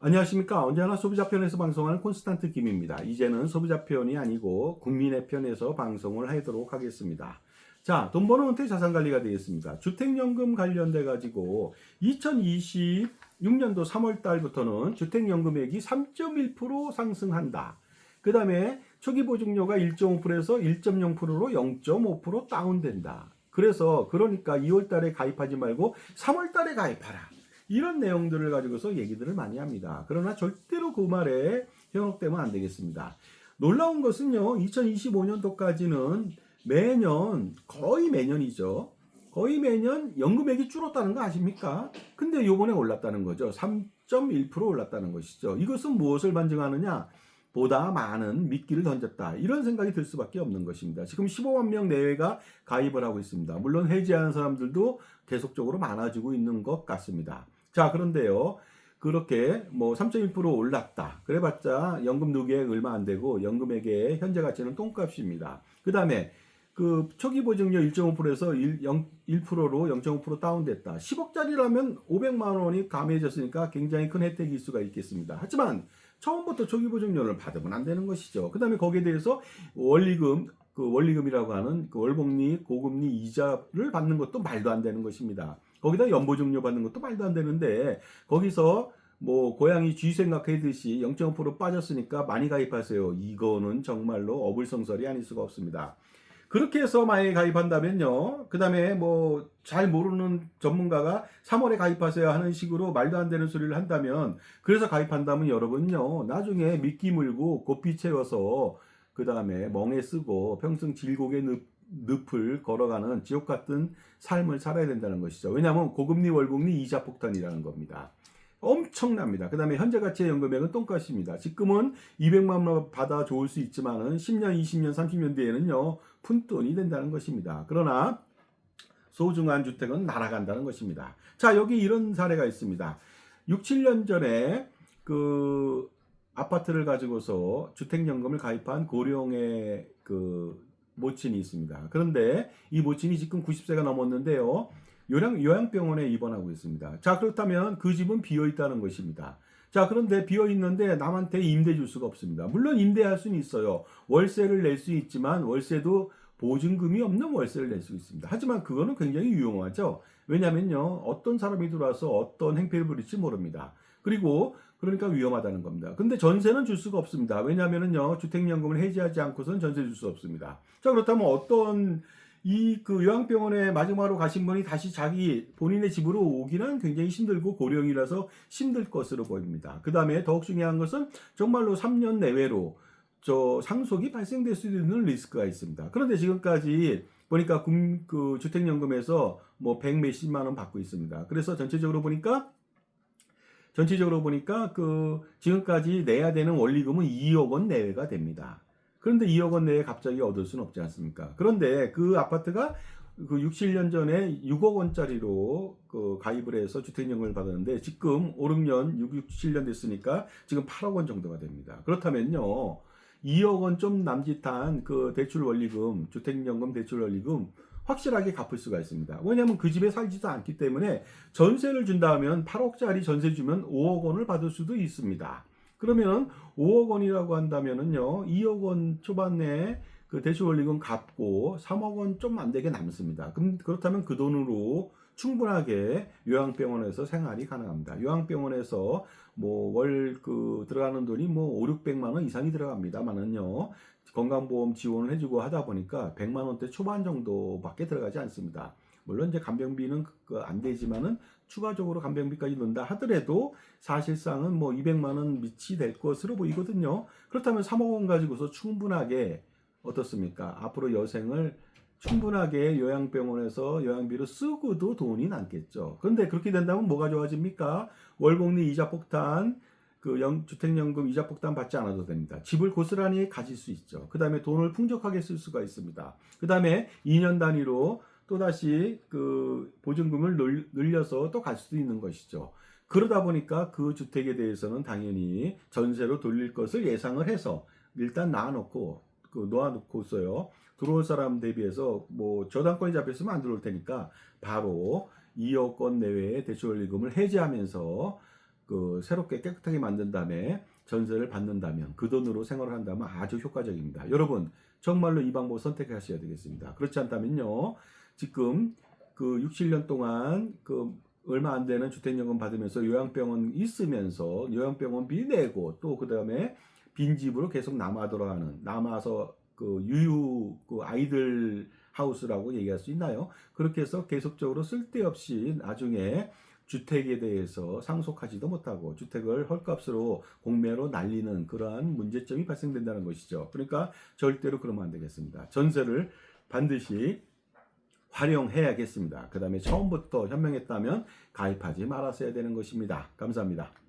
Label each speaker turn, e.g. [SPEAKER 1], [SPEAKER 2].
[SPEAKER 1] 안녕하십니까. 언제나 소비자 편에서 방송하는 콘스탄트 김입니다. 이제는 소비자 편이 아니고 국민의 편에서 방송을 하도록 하겠습니다. 자, 돈 버는 은퇴 자산관리가 되겠습니다. 주택연금 관련돼 가지고 2026년도 3월 달부터는 주택연금액이 3.1% 상승한다. 그 다음에 초기 보증료가 1.5%에서 1.0%로 0.5% 다운된다. 그러니까 2월 달에 가입하지 말고 3월 달에 가입하라. 이런 내용들을 가지고서 얘기들을 많이 합니다. 그러나 절대로 그 말에 현혹되면 안 되겠습니다. 놀라운 것은요, 2025년도까지는 매년, 거의 매년이죠. 거의 매년 연금액이 줄었다는 거 아십니까? 근데 요번에 올랐다는 거죠. 3.1% 올랐다는 것이죠. 이것은 무엇을 반증하느냐? 보다 많은 미끼를 던졌다. 이런 생각이 들 수밖에 없는 것입니다. 지금 15만 명 내외가 가입을 하고 있습니다. 물론 해지하는 사람들도 계속적으로 많아지고 있는 것 같습니다. 자, 그런데요. 그렇게 뭐 3.1% 올랐다. 그래봤자 연금 누계액 얼마 안 되고 연금액의 현재 가치는 똥값입니다. 그 다음에 그 초기 보증료 1.5%에서 1%로 0.5% 다운됐다. 10억짜리라면 500만 원이 감해졌으니까 굉장히 큰 혜택일 수가 있겠습니다. 하지만 처음부터 초기 보증료를 받으면 안 되는 것이죠. 그 다음에 거기에 대해서 원리금이라고 하는 그 월복리, 고금리 이자를 받는 것도 말도 안 되는 것입니다. 거기다 연보증료 받는 것도 말도 안 되는데 거기서 뭐 고양이 쥐 생각하듯이 0.5% 빠졌으니까 많이 가입하세요. 이거는 정말로 어불성설이 아닐 수가 없습니다. 그렇게 해서 만약에 가입한다면요. 그 다음에 뭐 잘 모르는 전문가가 3월에 가입하세요 하는 식으로 말도 안 되는 소리를 한다면, 그래서 가입한다면 여러분요. 나중에 미끼 물고 고삐 채워서 그 다음에 멍에 쓰고 평생 질곡의 늪을 걸어가는 지옥 같은 삶을 살아야 된다는 것이죠. 왜냐하면 고금리 월금리 이자 폭탄이라는 겁니다. 엄청납니다. 그 다음에 현재 가치의 연금액은 똥값입니다. 지금은 200만 원 받아 좋을 수 있지만은 10년, 20년, 30년 뒤에는요, 푼돈이 된다는 것입니다. 그러나 소중한 주택은 날아간다는 것입니다. 자, 여기 이런 사례가 있습니다. 6, 7년 전에 그 아파트를 가지고서 주택연금을 가입한 고령의 그 모친이 있습니다. 그런데 이 모친이 지금 90세가 넘었는데요. 요양병원에 입원하고 있습니다. 자, 그렇다면 그 집은 비어 있다는 것입니다. 자, 그런데 비어 있는데 남한테 임대 줄 수가 없습니다. 물론 임대할 수는 있어요. 월세를 낼 수 있지만 월세도 보증금이 없는 월세를 낼 수 있습니다. 하지만 그거는 굉장히 유용하죠. 왜냐면요, 어떤 사람이 들어와서 어떤 행패를 부릴지 모릅니다. 그리고 그러니까 위험하다는 겁니다. 근데 전세는 줄 수가 없습니다. 왜냐면은요, 주택연금을 해지하지 않고서는 전세 줄 수 없습니다. 자, 그렇다면 어떤 그 요양병원에 마지막으로 가신 분이 다시 본인의 집으로 오기는 굉장히 힘들고 고령이라서 힘들 것으로 보입니다. 그 다음에 더욱 중요한 것은 정말로 3년 내외로 상속이 발생될 수 있는 리스크가 있습니다. 그런데 지금까지 보니까 그 주택연금에서 뭐 100 몇십만 원 받고 있습니다. 그래서 전체적으로 보니까 그 지금까지 내야 되는 원리금은 2억 원 내외가 됩니다. 그런데 2억 원 내에 갑자기 얻을 수는 없지 않습니까? 그런데 그 아파트가 그 6, 7년 전에 6억 원짜리로 그 가입을 해서 주택연금을 받았는데 지금 5, 6년, 6, 7년 됐으니까 지금 8억 원 정도가 됩니다. 그렇다면요, 2억 원 좀 남짓한 그 대출 원리금, 주택연금 대출 원리금 확실하게 갚을 수가 있습니다. 왜냐하면 그 집에 살지도 않기 때문에 전세를 준다 하면 8억짜리 전세 주면 5억 원을 받을 수도 있습니다. 그러면 5억 원이라고 한다면은요, 2억 원 초반에 그 대출 원리금 갚고 3억 원 좀 안 되게 남습니다. 그렇다면 그 돈으로 충분하게 요양병원에서 생활이 가능합니다. 요양병원에서 뭐 들어가는 돈이 뭐 5, 600만 원 이상이 들어갑니다만은요, 건강보험 지원을 해주고 하다 보니까 100만 원대 초반 정도밖에 들어가지 않습니다. 물론 이제 간병비는 안 되지만은 추가적으로 간병비까지 넣는다 하더라도 사실상은 뭐 200만 원 밑이 될 것으로 보이거든요. 그렇다면 3억 원 가지고서 충분하게 어떻습니까? 앞으로 여생을 충분하게 요양병원에서 요양비로 쓰고도 돈이 남겠죠. 그런데 그렇게 된다면 뭐가 좋아집니까? 월복리 이자 폭탄, 주택연금 이자 폭탄 받지 않아도 됩니다. 집을 고스란히 가질 수 있죠. 그 다음에 돈을 풍족하게 쓸 수가 있습니다. 그 다음에 2년 단위로 또다시 그 보증금을 늘려서 또 갈 수도 있는 것이죠. 그러다 보니까 그 주택에 대해서는 당연히 전세로 돌릴 것을 예상을 해서 일단 놓아놓고서요. 들어올 사람 대비해서 뭐 저당권이 잡혔으면 안 들어올 테니까 바로 2억 원 내외의 대출 원리금을 해지하면서 그 새롭게 깨끗하게 만든 다음에 전세를 받는다면 그 돈으로 생활을 한다면 아주 효과적입니다. 여러분 정말로 이 방법 선택하셔야 되겠습니다. 그렇지 않다면요 지금 그 6, 7년 동안 그 얼마 안 되는 주택연금 받으면서 요양병원 있으면서 요양병원비 내고 또 그 다음에 빈집으로 계속 남아서 그 유유 그 아이들 하우스라고 얘기할 수 있나요? 그렇게 해서 계속적으로 쓸데없이 나중에 주택에 대해서 상속하지도 못하고 주택을 헐값으로 공매로 날리는 그러한 문제점이 발생된다는 것이죠. 그러니까 절대로 그러면 안 되겠습니다. 전세를 반드시 활용해야겠습니다. 그 다음에 처음부터 현명했다면 가입하지 말았어야 되는 것입니다. 감사합니다.